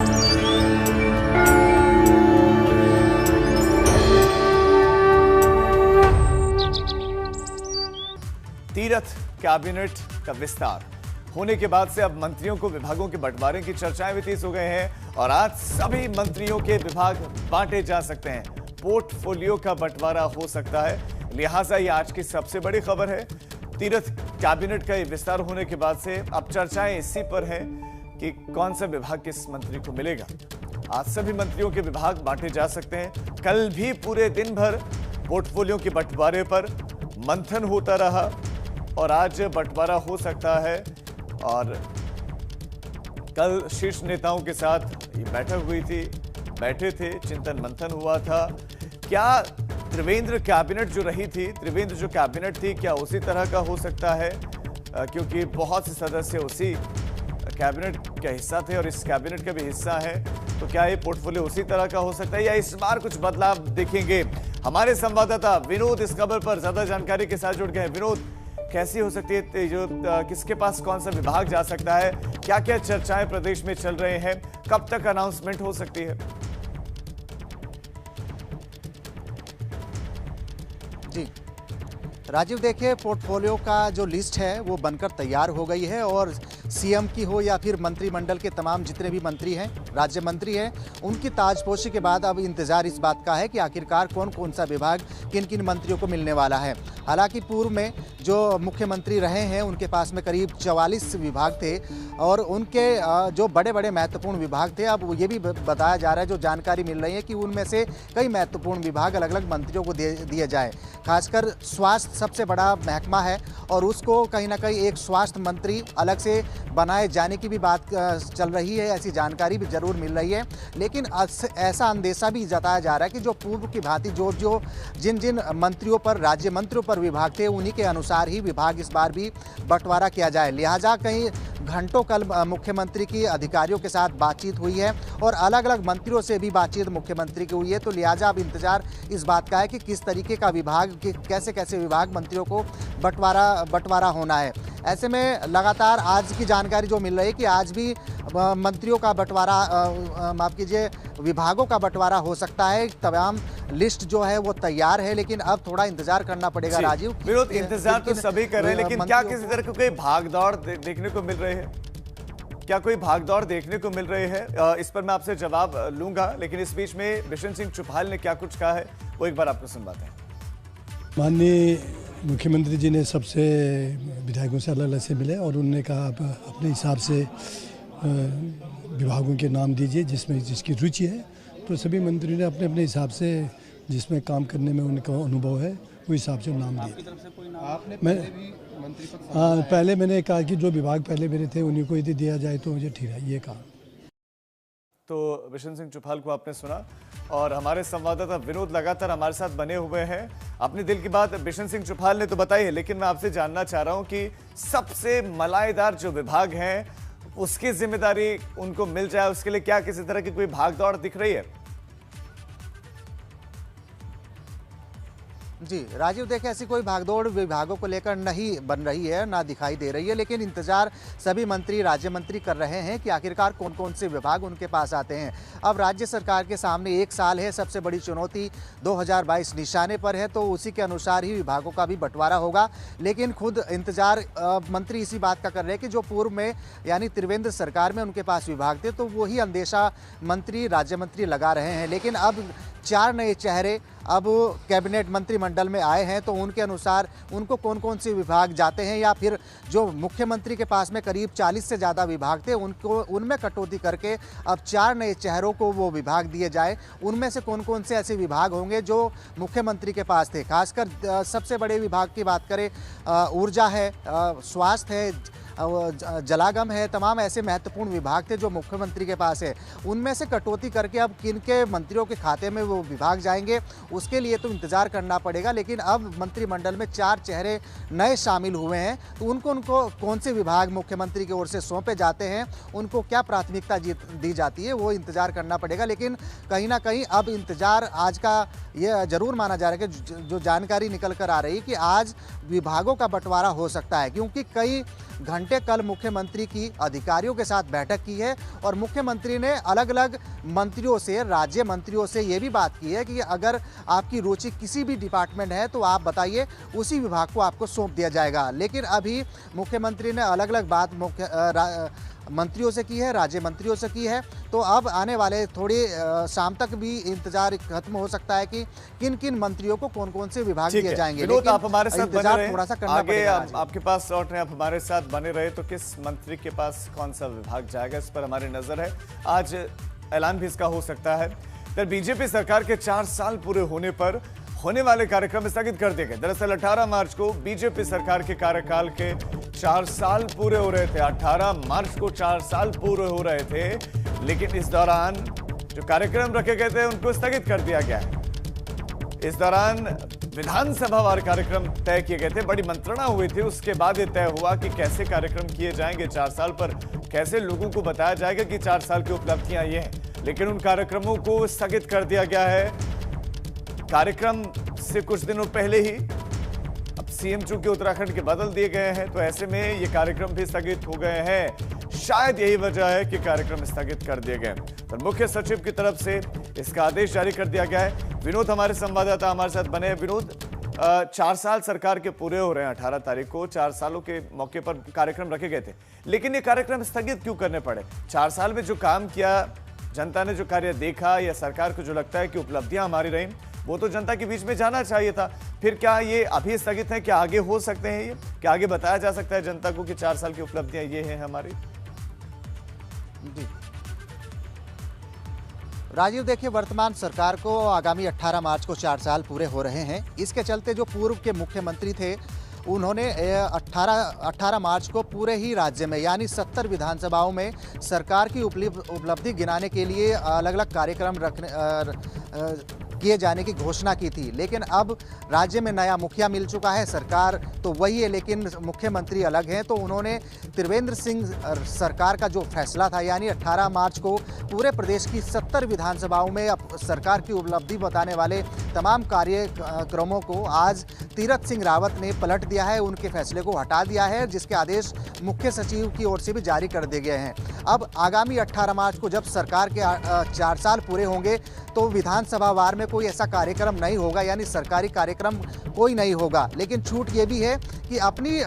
Tirath cabinet का विस्तार होने के बाद से अब मंत्रियों को विभागों के बंटवारे की चर्चाएं भी तेज हो गए हैं और आज सभी मंत्रियों के विभाग बांटे जा सकते हैं। पोर्टफोलियो का बंटवारा हो सकता है, लिहाजा ये आज की सबसे बड़ी खबर है। तीरथ कैबिनेट का ये विस्तार होने के बाद से अब चर्चाएं इसी पर है कि कौन सा विभाग किस मंत्री को मिलेगा। आज सभी मंत्रियों के विभाग बांटे जा सकते हैं। कल भी पूरे दिन भर पोर्टफोलियो के बंटवारे पर मंथन होता रहा और आज बंटवारा हो सकता है। और कल शीर्ष नेताओं के साथ ये बैठक हुई थी, बैठे थे, चिंतन मंथन हुआ था। क्या त्रिवेंद्र कैबिनेट जो रही थी, त्रिवेंद्र जो कैबिनेट थी, क्या उसी तरह का हो सकता है? क्योंकि बहुत से सदस्य उसी कैबिनेट का हिस्सा थे और इस कैबिनेट का भी हिस्सा है, तो क्या ये पोर्टफोलियो उसी तरह का हो सकता है या इस बार कुछ बदलाव देखेंगे? हमारे संवाददाता विनोद इस खबर पर ज्यादा जानकारी के साथ जुड़ गए हैं। विनोद, कैसी हो सकती है, जो किसके पास कौन सा विभाग जा सकता है, क्या क्या चर्चाएं प्रदेश में चल रहे हैं, कब तक अनाउंसमेंट हो सकती है? जी राजीव, देखिए पोर्टफोलियो का जो लिस्ट है वो बनकर तैयार हो गई है और सीएम की हो या फिर मंत्रिमंडल के तमाम जितने भी मंत्री हैं, राज्य मंत्री हैं, उनकी ताजपोशी के बाद अब इंतजार इस बात का है कि आखिरकार कौन कौन सा विभाग किन किन मंत्रियों को मिलने वाला है। हालांकि पूर्व में जो मुख्यमंत्री रहे हैं उनके पास में करीब 44 विभाग थे और उनके जो बड़े बड़े महत्वपूर्ण विभाग थे, अब ये भी बताया जा रहा है, जो जानकारी मिल रही है कि उनमें से कई महत्वपूर्ण विभाग अलग अलग मंत्रियों को दिए जाए। खासकर स्वास्थ्य सबसे बड़ा महकमा है और उसको कहीं ना कहीं एक स्वास्थ्य मंत्री अलग से बनाए जाने की भी बात चल रही है, ऐसी जानकारी भी जरूर मिल रही है। लेकिन ऐसा अंदेशा भी जताया जा रहा है कि जो पूर्व की भांति जो जिन जिन मंत्रियों पर, राज्य मंत्रियों पर विभाग थे, उन्हीं के अनुसार ही विभाग इस बार भी बंटवारा किया जाए। लिहाजा कहीं घंटों कल मुख्यमंत्री की अधिकारियों के साथ बातचीत हुई है और अलग अलग मंत्रियों से भी बातचीत मुख्यमंत्री की हुई है। तो लिहाजा अब इंतजार इस बात का है कि किस तरीके का विभाग, कैसे कैसे विभाग मंत्रियों को बंटवारा होना है। ऐसे में लगातार आज की जानकारी जो मिल रही है कि आज भी मंत्रियों का बंटवारा, माफ कीजिए, विभागों का बंटवारा हो सकता है। तमाम लिस्ट जो है वो तैयार है, लेकिन अब थोड़ा इंतजार करना पड़ेगा। राजीव, विरोध इंतजार तो सभी कर रहे हैं, लेकिन क्या किसी तरह की कोई भागदौड़ देखने को मिल रही है? क्या कोई भागदौड़ देखने को मिल रही है? इस पर मैं आपसे जवाब लूंगा, लेकिन इस बीच में बिशन सिंह चुफाल ने क्या कुछ कहा है वो एक बार आपको सुनवाते हैं। माननीय मुख्यमंत्री जी ने सबसे विधायकों से अलग अलग से मिले और उन्होंने कहा आप अपने हिसाब से विभागों के नाम दीजिए जिसमें जिसकी रुचि है। तो सभी मंत्रियों ने अपने अपने हिसाब से जिसमें काम करने में उनका अनुभव है वो हिसाब से नाम दिए। पहले मैंने कहा कि जो विभाग पहले मेरे थे उन्हीं को यदि दिया जाए तो मुझे ठीक है, ये कहा। तो बिशन सिंह चुफाल को आपने सुना और हमारे संवाददाता विनोद लगातार हमारे साथ बने हुए हैं। अपने दिल की बात बिशन सिंह चुफाल ने तो बताई है, लेकिन मैं आपसे जानना चाह रहा हूं कि सबसे मलाईदार जो विभाग हैं उसकी जिम्मेदारी उनको मिल जाए, उसके लिए क्या किसी तरह की कोई भागदौड़ दिख रही है? जी राजीव, देखें ऐसी कोई भागदौड़ विभागों को लेकर नहीं बन रही है, ना दिखाई दे रही है, लेकिन इंतजार सभी मंत्री, राज्य मंत्री कर रहे हैं कि आखिरकार कौन कौन से विभाग उनके पास आते हैं। अब राज्य सरकार के सामने एक साल है, सबसे बड़ी चुनौती 2022 निशाने पर है, तो उसी के अनुसार ही विभागों का भी बंटवारा होगा। लेकिन खुद इंतजार मंत्री इसी बात का कर रहे हैं कि जो पूर्व में यानी त्रिवेंद्र सरकार में उनके पास विभाग थे, तो वही अंदेशा मंत्री, राज्य मंत्री लगा रहे हैं। लेकिन अब 4 नए चेहरे अब कैबिनेट मंत्रिमंडल में आए हैं, तो उनके अनुसार उनको कौन कौन से विभाग जाते हैं, या फिर जो मुख्यमंत्री के पास में करीब 40 से ज़्यादा विभाग थे उनको उनमें कटौती करके अब 4 नए चेहरों को वो विभाग दिए जाए। उनमें से कौन कौन से ऐसे विभाग होंगे जो मुख्यमंत्री के पास थे। खासकर सबसे बड़े विभाग की बात करें, ऊर्जा है, स्वास्थ्य है, जलागम है, तमाम ऐसे महत्वपूर्ण विभाग थे जो मुख्यमंत्री के पास है। उनमें से कटौती करके अब किन के मंत्रियों के खाते में वो विभाग जाएंगे, उसके लिए तो इंतजार करना पड़ेगा। लेकिन अब मंत्रिमंडल में 4 चेहरे नए शामिल हुए हैं, तो उनको कौन से विभाग मुख्यमंत्री की ओर से सौंपे जाते हैं, उनको क्या प्राथमिकता दी जाती है, वो इंतजार करना पड़ेगा। लेकिन कहीं ना कहीं अब इंतजार आज का ये जरूर माना जा रहा है कि जो जानकारी निकल कर आ रही है कि आज विभागों का बंटवारा हो सकता है, क्योंकि कई घंटे कल मुख्यमंत्री की अधिकारियों के साथ बैठक की है और मुख्यमंत्री ने अलग अलग मंत्रियों से, राज्य मंत्रियों से ये भी बात की है कि अगर आपकी रुचि किसी भी डिपार्टमेंट है तो आप बताइए, उसी विभाग को आपको सौंप दिया जाएगा। लेकिन अभी मुख्यमंत्री ने अलग अलग बात मंत्रियों से की है, राज्य मंत्रियों से की है। तो अब आने वाले थोड़ी शाम तक भी इंतजार खत्म हो सकता है कि किन किन मंत्रियों को कौन कौन से विभाग दिए जाएंगे। लेकिन आप हमारे साथ बने रहे, थोड़ा सा करना आगे पड़ेगा। आपके पास लौट रहे, आप हमारे साथ बने रहे तो किस मंत्री के पास कौन सा विभाग जाएगा, इस पर हमारी नजर है। आज ऐलान भी इसका हो सकता है। तो बीजेपी सरकार के 4 साल पूरे होने पर होने वाले कार्यक्रम स्थगित कर दिए गए। दरअसल 18 मार्च को बीजेपी सरकार के कार्यकाल के 4 साल पूरे हो रहे थे। 18 मार्च को 4 साल पूरे हो रहे थे, लेकिन इस दौरान जो कार्यक्रम रखे गए थे उनको स्थगित कर दिया गया है। इस दौरान विधानसभा वार कार्यक्रम तय किए गए थे, बड़ी मंत्रणा हुई थी। उसके बाद ये तय हुआ कि कैसे कार्यक्रम किए जाएंगे 4 साल पर, कैसे लोगों को बताया जाएगा कि 4 साल की उपलब्धियां ये हैं। लेकिन उन कार्यक्रमों को स्थगित कर दिया गया है। कार्यक्रम से कुछ दिनों पहले ही अब सीएम चूंकि उत्तराखंड के बदल दिए गए हैं, तो ऐसे में ये कार्यक्रम भी स्थगित हो गए हैं। शायद यही वजह है कि कार्यक्रम स्थगित कर दिए गए। तो मुख्य सचिव की तरफ से इसका आदेश जारी कर दिया गया है। विनोद हमारे संवाददाता हमारे साथ बने हैं। विनोद, 4 साल सरकार के पूरे हो रहे हैं। 18 तारीख को 4 सालों के मौके पर कार्यक्रम रखे गए थे, लेकिन ये कार्यक्रम स्थगित क्यों करने पड़े? 4 साल में जो काम किया, जनता ने जो कार्य देखा, या सरकार को जो लगता है कि उपलब्धियां हमारी रही, वो तो जनता के बीच में जाना चाहिए था। फिर क्या ये अभी स्थगित है? क्या आगे हो सकते हैं? ये क्या आगे बताया जा सकता है जनता को कि 4 साल की उपलब्धियां ये हैं हमारी? जी राजीव, देखिए, वर्तमान सरकार को आगामी 18 मार्च को 4 साल पूरे हो रहे हैं। इसके चलते जो पूर्व के मुख्यमंत्री थे, उन्होंने 18 मार्च को पूरे ही राज्य में यानी 70 विधानसभाओं में सरकार की उपलब्धि गिनाने के लिए अलग अलग कार्यक्रम किए जाने की घोषणा की थी। लेकिन अब राज्य में नया मुखिया मिल चुका है, सरकार तो वही है लेकिन मुख्यमंत्री अलग हैं। तो उन्होंने त्रिवेंद्र सिंह सरकार का जो फैसला था, यानी 18 मार्च को पूरे प्रदेश की 70 विधानसभाओं में सरकार की उपलब्धि बताने वाले तमाम कार्यक्रमों को आज तीरथ सिंह रावत ने पलट दिया है, उनके फैसले को हटा दिया है, जिसके आदेश मुख्य सचिव की ओर से भी जारी कर दिए गए हैं। अब आगामी 18 मार्च को जब सरकार के 4 साल पूरे होंगे तो विधानसभा वार में कोई ऐसा कार्यक्रम नहीं होगा, यानी सरकारी कार्यक्रम कोई नहीं होगा। लेकिन छूट ये भी है कि अपनी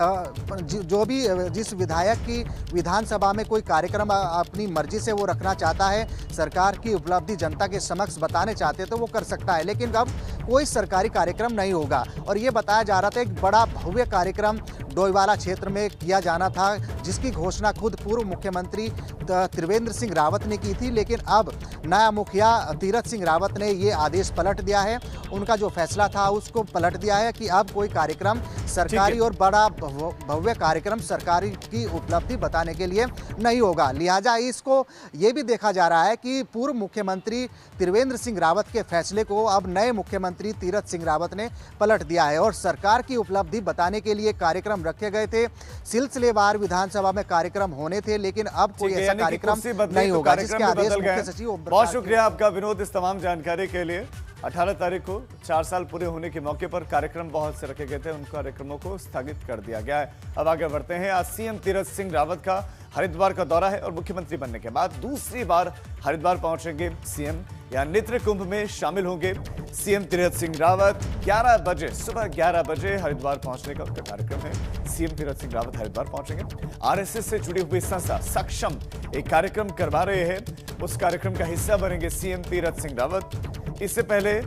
जो भी जिस विधायक की विधानसभा में कोई कार्यक्रम अपनी मर्जी से वो रखना चाहता है, सरकार की उपलब्धि जनता के समक्ष बताने चाहते तो वो कर सकता है। लेकिन अब कोई सरकारी कार्यक्रम नहीं होगा। और ये बताया जा रहा था एक बड़ा भव्य कार्यक्रम डोईवाला क्षेत्र में किया जाना था, जिसकी घोषणा खुद पूर्व मुख्यमंत्री त्रिवेंद्र सिंह रावत ने की थी। लेकिन अब नया मुखिया तीरथ सिंह रावत ने ये आदेश पलट दिया है, उनका जो फैसला था उसको पलट दिया है कि अब कोई कार्यक्रम सरकारी और बड़ा भव्य कार्यक्रम सरकारी की उपलब्धि बताने के लिए नहीं होगा। लिहाजा इसको ये भी देखा जा रहा है कि पूर्व मुख्यमंत्री त्रिवेंद्र सिंह रावत के फैसले को अब नए मुख्यमंत्री तीरथ सिंह रावत ने पलट दिया है और सरकार की उपलब्धि बताने के लिए कार्यक्रम रखे गए थे। सिलसिलेवार विधानसभा में कार्यक्रम होने थे, लेकिन अब कोई ऐसा कार्यक्रम नहीं होगा, जिसके आदेश मुख्य सचिव। बहुत शुक्रिया आपका विनोद इस तमाम जानकारी के लिए। 18 तारीख को 4 साल पूरे होने के मौके पर कार्यक्रम बहुत से रखे गए थे, उन कार्यक्रमों को स्थगित कर दिया गया है। अब आगे बढ़ते हैं। आज सीएम तीरथ सिंह रावत का हरिद्वार का दौरा है और मुख्यमंत्री बनने के बाद दूसरी बार हरिद्वार पहुंचेंगे सीएम, यहाँ नेत्र कुंभ में शामिल होंगे। सीएम तीरथ सिंह रावत 11 बजे, सुबह 11 बजे हरिद्वार पहुंचने का उनका कार्यक्रम है। सीएम तीरथ सिंह रावत हरिद्वार पहुंचेंगे। आरएसएस से जुड़ी हुई संस्था सक्षम एक कार्यक्रम करवा रहे हैं, उस कार्यक्रम का हिस्सा बनेंगे सीएम तीरथ सिंह रावत। इससे पहले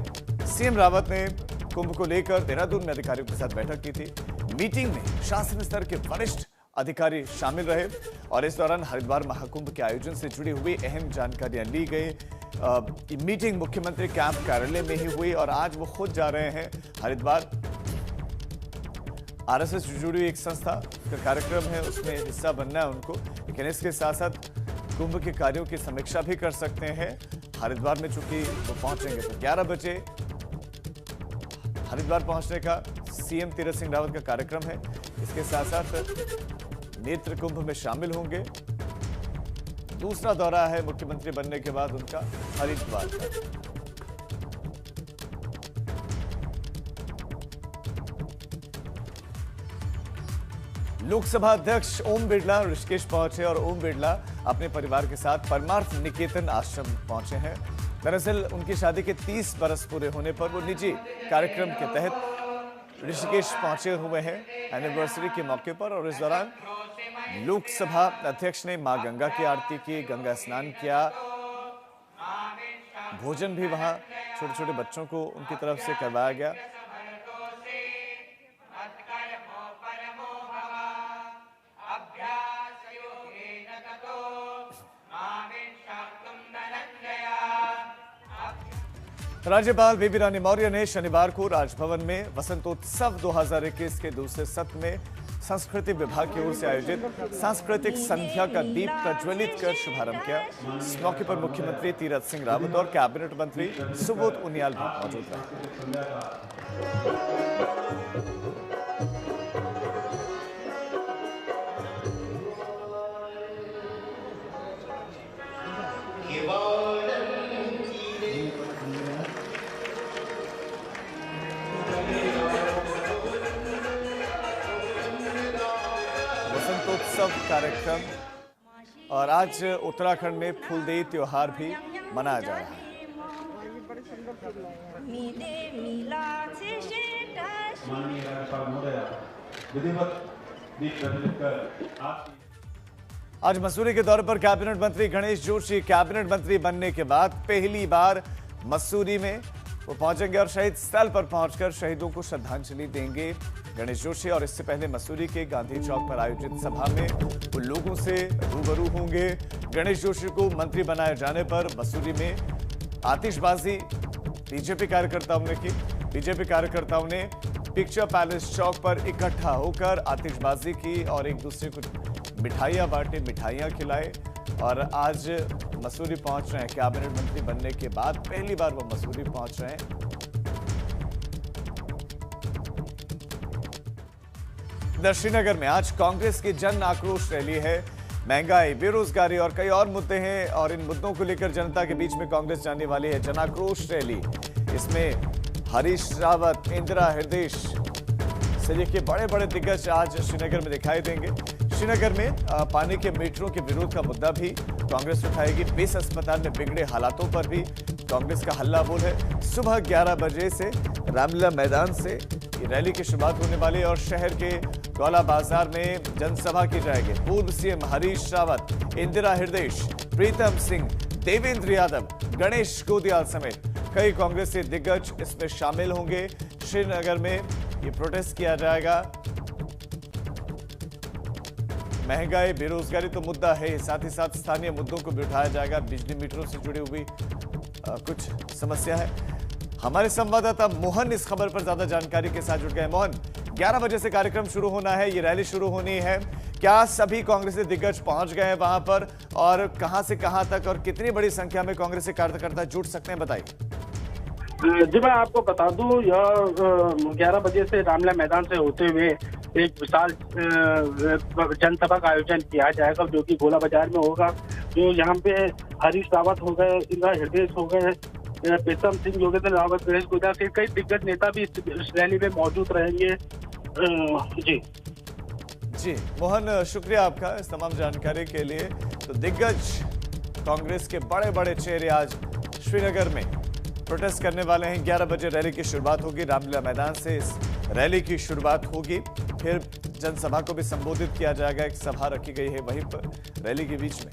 सीएम रावत ने कुंभ को लेकर देहरादून में अधिकारियों के साथ बैठक की थी। मीटिंग में शासन स्तर के वरिष्ठ अधिकारी शामिल रहे और इस दौरान हरिद्वार महाकुंभ के आयोजन से जुड़ी हुई अहम जानकारियां ली गई। मीटिंग मुख्यमंत्री कैंप कार्यालय में ही हुई और आज वो खुद जा रहे हैं हरिद्वार। आरएसएस से जुड़ी हुई एक संस्था का कार्यक्रम है, उसमें हिस्सा बनना है उनको, लेकिन इसके साथ साथ कुंभ के कार्यों की समीक्षा भी कर सकते हैं। हरिद्वार में चूंकि वो पहुंचेंगे तो 11 बजे हरिद्वार पहुंचने का सीएम तीरथ सिंह रावत का कार्यक्रम है। इसके साथ साथ नेत्र कुंभ में शामिल होंगे। दूसरा दौरा है मुख्यमंत्री बनने के बाद उनका हरिद्वार का। लोकसभा अध्यक्ष ओम बिरला ऋषिकेश पहुंचे और ओम बिरला अपने परिवार के साथ परमार्थ निकेतन आश्रम पहुंचे हैं। दरअसल उनकी शादी के 30 बरस पूरे होने पर वो निजी कार्यक्रम के तहत ऋषिकेश पहुंचे हुए हैं एनिवर्सरी के मौके पर। और इस दौरान लोकसभा अध्यक्ष ने मां गंगा की आरती की, गंगा स्नान किया, भोजन भी वहां छोटे छोटे बच्चों को उनकी तरफ से करवाया गया। राज्यपाल बेबी रानी मौर्य ने शनिवार को राजभवन में वसंतोत्सव 2021 के दूसरे सत्र में संस्कृति विभाग की ओर से आयोजित सांस्कृतिक संध्या का दीप प्रज्वलित कर शुभारंभ किया। इस मौके पर मुख्यमंत्री तीरथ सिंह रावत और कैबिनेट मंत्री सुबोध उनियाल भी मौजूद रहे। वसंतोत्सव कार्यक्रम और आज उत्तराखंड में फूलदेई त्योहार भी मनाया जा रहा है। आज मसूरी के दौरे पर कैबिनेट मंत्री गणेश जोशी कैबिनेट मंत्री बनने के बाद पहली बार मसूरी में वो पहुंचेंगे और शहीद स्थल पर पहुंचकर शहीदों को श्रद्धांजलि देंगे गणेश जोशी। और इससे पहले मसूरी के गांधी चौक पर आयोजित सभा में वो लोगों से रूबरू होंगे। गणेश जोशी को मंत्री बनाए जाने पर मसूरी में आतिशबाजी बीजेपी कार्यकर्ताओं ने की। बीजेपी कार्यकर्ताओं ने पिक्चर पैलेस चौक पर इकट्ठा होकर आतिशबाजी की और एक दूसरे को मिठाइयां बांटे, मिठाइयां खिलाए। और आज मसूरी पहुंच रहे हैं कैबिनेट मंत्री बनने के बाद पहली बार वो मसूरी पहुंच रहे हैं। श्रीनगर में आज कांग्रेस की जन आक्रोश रैली है। महंगाई, बेरोजगारी और कई और मुद्दे हैं और इन मुद्दों को लेकर जनता के बीच में कांग्रेस जाने वाली है जन आक्रोश रैली। इसमें हरीश रावत, इंदिरा हृदय से लेकर बड़े बड़े दिग्गज आज श्रीनगर में दिखाई देंगे। श्रीनगर में पानी के मीटरों के विरोध का मुद्दा भी कांग्रेस उठाएगी। बेस अस्पताल में बिगड़े हालातों पर भी कांग्रेस का हल्ला बोल है। सुबह 11 बजे से रामलीला मैदान से ये रैली की शुरुआत होने वाली है और शहर के गौला बाजार में जनसभा की जाएगी। पूर्व सीएम हरीश रावत, इंदिरा हृदय, प्रीतम सिंह, देवेंद्र यादव, गणेश गोदियाल समेत कई कांग्रेसी दिग्गज इसमें शामिल होंगे। श्रीनगर में ये प्रोटेस्ट किया जाएगा। महंगाई, बेरोजगारी तो मुद्दा है, साथ ही साथ स्थानीय मुद्दों को भी उठाया जाएगा। बिजली मीटरों से जुड़ी हुई कुछ समस्या है। हमारे संवाददाता मोहन इस खबर पर ज्यादा जानकारी के साथ जुड़ गए। मोहन, 11 बजे से कार्यक्रम शुरू होना है, ये रैली शुरू होनी है। क्या सभी कांग्रेसी दिग्गज पहुंच गए हैं वहां पर और कहां से कहां तक और कितनी बड़ी संख्या में कांग्रेसी कार्यकर्ता जुट सकते हैं, बताइए। जी मैं आपको बता दूं, यह 11 बजे से रामलीला मैदान से होते हुए एक विशाल जनसभा का आयोजन किया जाएगा जो कि गोला बाजार में होगा। जो यहाँ पे हरीश रावत हो गए, इंदिरा हृदय हो गए, प्रीतम सिंह, योगेंद्र रावत, गणेश गोदियाल से कई दिग्गज नेता भी इस रैली में मौजूद रहेंगे। जी मोहन, शुक्रिया आपका इस तमाम जानकारी के लिए। तो दिग्गज कांग्रेस के बड़े बड़े चेहरे आज श्रीनगर में प्रोटेस्ट करने वाले हैं। 11 बजे रैली की शुरुआत होगी, रामलीला मैदान से इस रैली की शुरुआत होगी। फिर जनसभा को भी संबोधित किया जाएगा। एक सभा रखी गई है वहीं पर रैली के बीच में।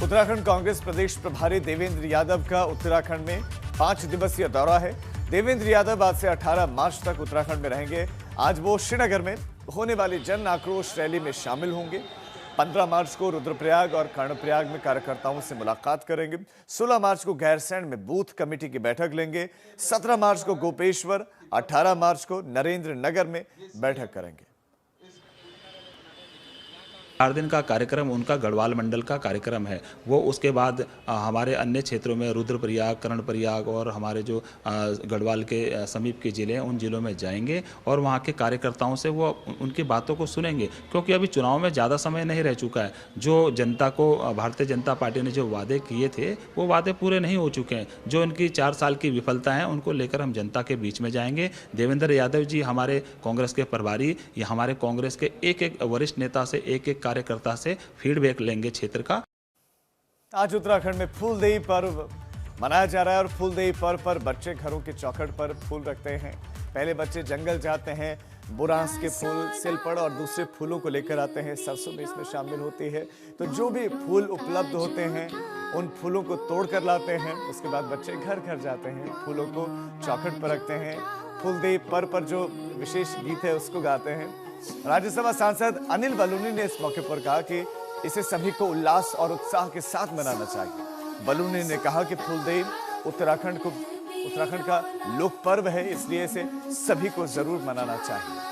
उत्तराखंड कांग्रेस प्रदेश प्रभारी देवेंद्र यादव का उत्तराखंड में 5 दिवसीय दौरा है। देवेंद्र यादव आज से 18 मार्च तक उत्तराखंड में रहेंगे। आज वो श्रीनगर में होने वाली जन आक्रोश रैली में शामिल होंगे। 15 मार्च को रुद्रप्रयाग और कर्णप्रयाग में कार्यकर्ताओं से मुलाकात करेंगे। 16 मार्च को गैरसैंण में बूथ कमेटी की बैठक लेंगे। 17 मार्च को गोपेश्वर, 18 मार्च को नरेंद्र नगर में बैठक करेंगे। 4 दिन का कार्यक्रम उनका गढ़वाल मंडल का कार्यक्रम है। वो उसके बाद हमारे अन्य क्षेत्रों में रुद्रप्रयाग, कर्णप्रयाग और हमारे जो गढ़वाल के समीप के ज़िले हैं उन ज़िलों में जाएंगे और वहाँ के कार्यकर्ताओं से वो उनकी बातों को सुनेंगे, क्योंकि अभी चुनाव में ज़्यादा समय नहीं रह चुका है। जो जनता को भारतीय जनता पार्टी ने जो वादे किए थे वो वादे पूरे नहीं हो चुके हैं। जो इनकी 4 साल की विफलता है उनको लेकर हम जनता के बीच में जाएंगे। देवेंद्र यादव जी हमारे कांग्रेस के प्रभारी या हमारे कांग्रेस के एक वरिष्ठ नेता से एक कार्यकर्ता से फीडबैक लेंगे क्षेत्र का। आज उत्तराखंड में फूलदेई पर्व मनाया जा रहा है और फूलदेई पर्व पर बच्चे घरों की चौखट पर फूल रखते हैं। पहले बच्चे जंगल जाते हैं, बुरांस के फूल, सिलपड़ और दूसरे फूलों को लेकर आते हैं। सरसों भी इसमें शामिल होती है। तो जो भी फूल उपलब्ध होते हैं उन फूलों को तोड़ कर लाते हैं। उसके बाद बच्चे घर घर जाते हैं, फूलों को चौखट पर रखते हैं। फूलदेई पर्व पर जो विशेष गीत है उसको गाते हैं। राज्यसभा सांसद अनिल बलूनी ने इस मौके पर कहा कि इसे सभी को उल्लास और उत्साह के साथ मनाना चाहिए। बलूनी ने कहा कि फूलदेई उत्तराखंड का लोक पर्व है, इसलिए इसे सभी को जरूर मनाना चाहिए।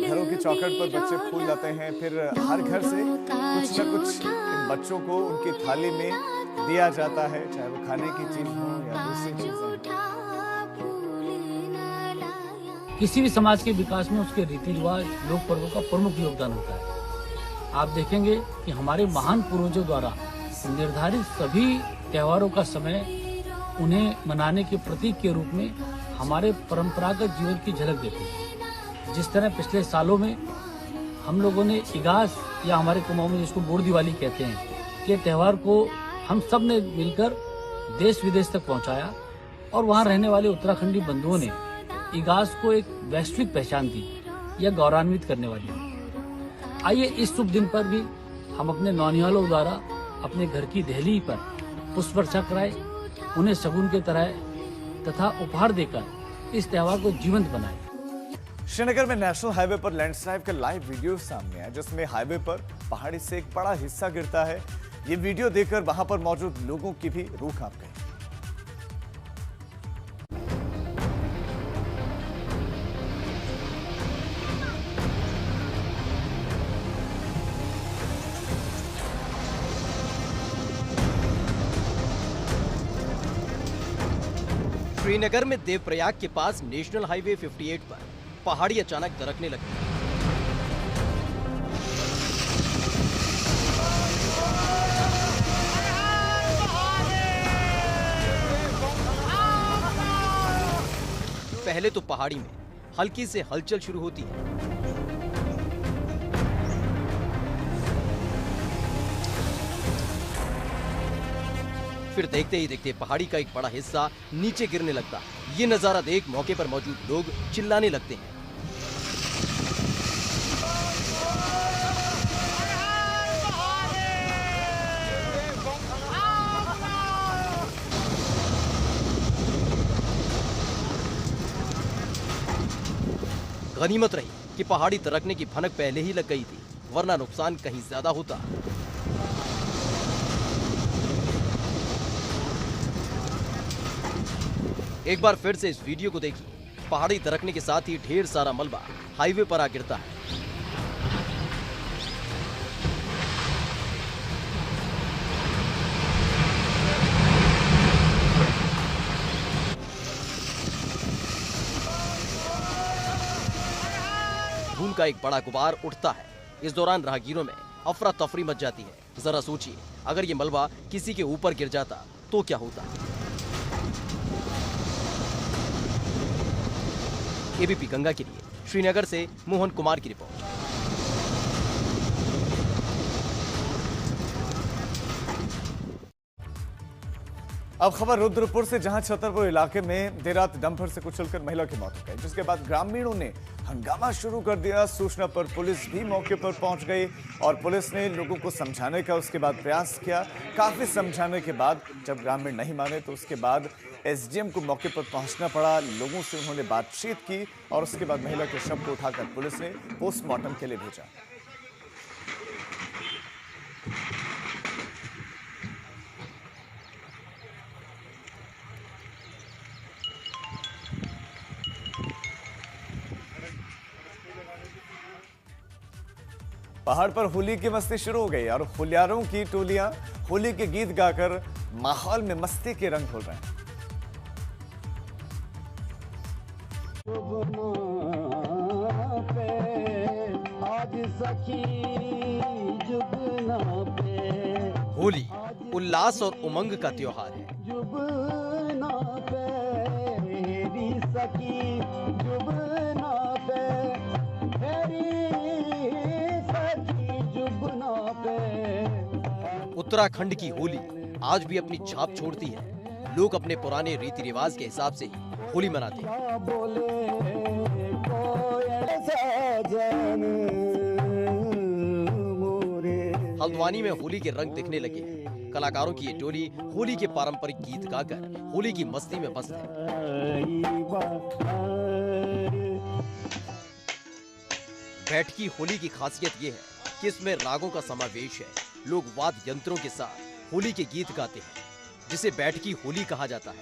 घरों की चौखट पर बच्चे फूल लाते हैं, फिर हर घर से कुछ न कुछ इन बच्चों को उनकी थाली में दिया जाता है, चाहे वो खाने की चीज हो या दूसरी चीजें। किसी भी समाज के विकास में उसके रीति रिवाज, लोक पर्वों का प्रमुख योगदान होता है। आप देखेंगे कि हमारे महान पूर्वजों द्वारा निर्धारित सभी त्योहारों का समय उन्हें मनाने के प्रतीक के रूप में हमारे परंपरागत जीवन की झलक देते हैं। जिस तरह पिछले सालों में हम लोगों ने इगास या हमारे कुमाऊं में जिसको बोर दिवाली कहते हैं, के त्यौहार को हम सब ने मिलकर देश विदेश तक पहुंचाया और वहां रहने वाले उत्तराखंडी बंधुओं ने इगास को एक वैश्विक पहचान दी, यह गौरवान्वित करने वाली है। आइए इस शुभ दिन पर भी हम अपने नौनिहालों द्वारा अपने घर की दहलीज पर पुष्प वर्षा कराए, उन्हें शगुन के तरह तथा उपहार देकर इस त्यौहार को जीवंत बनाए। श्रीनगर में नेशनल हाईवे पर लैंडस्लाइड का लाइव वीडियो सामने आया, जिसमें हाईवे पर पहाड़ी से एक बड़ा हिस्सा गिरता है। ये वीडियो देखकर वहां पर मौजूद लोगों की भी रूह कांप गई। श्रीनगर में देवप्रयाग के पास नेशनल हाईवे 58 पर पहाड़ी अचानक दरकने लगी। पहले तो पहाड़ी में हल्की से हलचल शुरू होती है, फिर देखते ही देखते पहाड़ी का एक बड़ा हिस्सा नीचे गिरने लगता है। ये नजारा देख मौके पर मौजूद लोग चिल्लाने लगते हैं। गनीमत रही कि पहाड़ी दरकने की भनक पहले ही लग गई थी, वरना नुकसान कहीं ज्यादा होता। एक बार फिर से इस वीडियो को देखिए। पहाड़ी दरकने के साथ ही ढेर सारा मलबा हाईवे पर आ गिरता है। धूल का एक बड़ा गुबार उठता है। इस दौरान राहगीरों में अफरा तफरी मच जाती है। जरा सोचिए, अगर ये मलबा किसी के ऊपर गिर जाता तो क्या होता। एबीपी गंगा के लिए श्रीनगर से मोहन कुमार की रिपोर्ट। अब खबर रुद्रपुर से, जहां छतरपुर इलाके में देर रात डंपर से कुचलकर महिला की मौत हो गई, जिसके बाद ग्रामीणों ने हंगामा शुरू कर दिया। सूचना पर पुलिस भी मौके पर पहुंच गई और पुलिस ने लोगों को समझाने का उसके बाद प्रयास किया। काफी समझाने के बाद जब ग्रामीण नहीं माने तो उसके बाद एसडीएम को मौके पर पहुंचना पड़ा। लोगों से उन्होंने बातचीत की और उसके बाद महिला के शव को उठाकर पुलिस ने पोस्टमार्टम के लिए भेजा। पहाड़ पर होली की मस्ती शुरू हो गई और होलियारों की टोलियां होली के गीत गाकर माहौल में मस्ती के रंग घोल रहे हैं। होली उल्लास और उमंग का त्योहार है। उत्तराखंड की होली आज भी अपनी छाप छोड़ती है। लोग अपने पुराने रीति रिवाज के हिसाब से ही होली मनाते हैं। हल्द्वानी में होली के रंग दिखने लगे हैं। कलाकारों की ये टोली होली के पारंपरिक गीत गाकर होली की मस्ती में मस्त है। बैठकी होली की खासियत ये है कि इसमें रागों का समावेश है। लोग वाद्य यंत्रों के साथ होली के गीत गाते हैं, जिसे बैठकी होली कहा जाता है।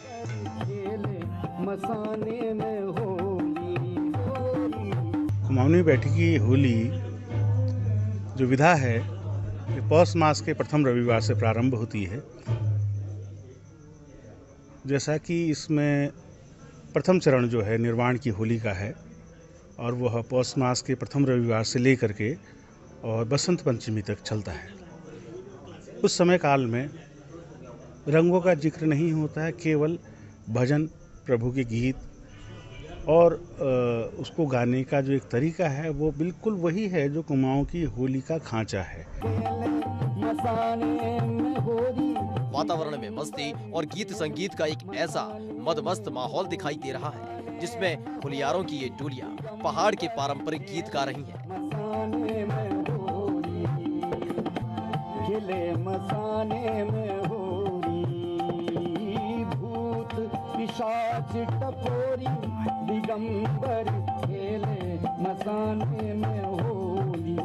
कुमाऊनी बैठकी होली जो विधा है, ये पौष मास के प्रथम रविवार से प्रारंभ होती है। जैसा कि इसमें प्रथम चरण जो है निर्वाण की होली का है और वह पौष मास के प्रथम रविवार से लेकर के और बसंत पंचमी तक चलता है। उस समय काल में रंगों का जिक्र नहीं होता है, केवल भजन, प्रभु के गीत और उसको गाने का जो एक तरीका है वो बिल्कुल वही है जो कुमाऊं की होली का खांचा है। वातावरण में मस्ती और गीत संगीत का एक ऐसा मदमस्त माहौल दिखाई दे रहा है, जिसमें होलियारों की ये टोलियां पहाड़ के पारंपरिक गीत गा रही हैं। मसाने में भूत पिशाच टपोरी दिगंबर खेले मसाने में होली।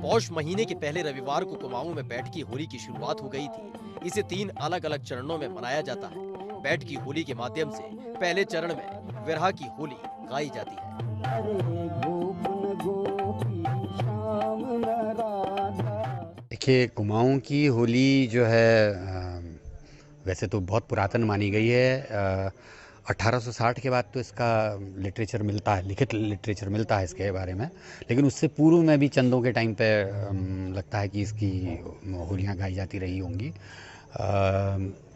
पौष महीने के पहले रविवार को कुमाऊं में बैठकी होली की शुरुआत हो गई थी। इसे 3 अलग अलग चरणों में मनाया जाता है। बैठकी होली के माध्यम से पहले चरण में विरह की होली गाई जाती है। देखिए, कुमाऊं की होली जो है वैसे तो बहुत पुरातन मानी गई है। 1860 के बाद तो इसका लिटरेचर मिलता है, लिखित लिटरेचर मिलता है इसके बारे में, लेकिन उससे पूर्व में भी चंदों के टाइम पे लगता है कि इसकी होलियां गाई जाती रही होंगी।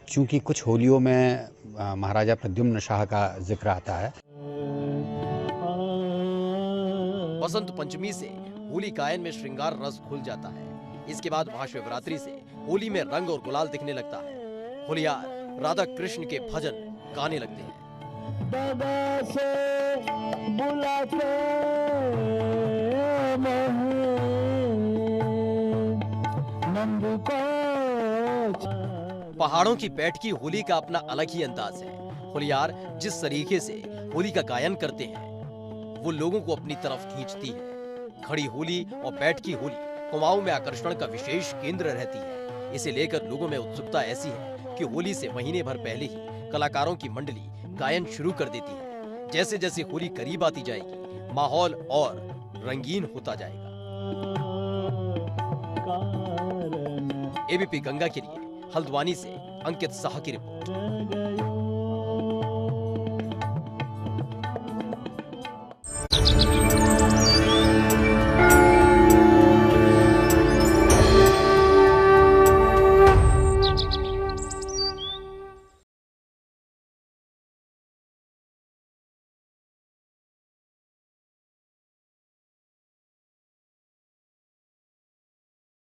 चूँकि कुछ होलियों में महाराजा प्रद्युम्न शाह का जिक्र आता है। बसंत पंचमी से होली गायन में श्रृंगार रस खुल जाता है। इसके बाद महाशिवरात्रि से होली में रंग और गुलाल दिखने लगता है। होलियार राधा कृष्ण के भजन गाने लगते हैं। पहाड़ों की बैठकी होली का अपना अलग ही अंदाज है। होलियार जिस तरीके से होली का गायन करते हैं वो लोगों को अपनी तरफ खींचती है। खड़ी होली और बैठकी होली कुमाऊं में आकर्षण का विशेष केंद्र रहती है। इसे लेकर लोगों में उत्सुकता ऐसी है कि होली से महीने भर पहले ही कलाकारों की मंडली गायन शुरू कर देती है। जैसे जैसे होली करीब आती जाएगी, माहौल और रंगीन होता जाएगा। एबीपी गंगा के लिए हल्द्वानी से अंकित साह की रिपोर्ट।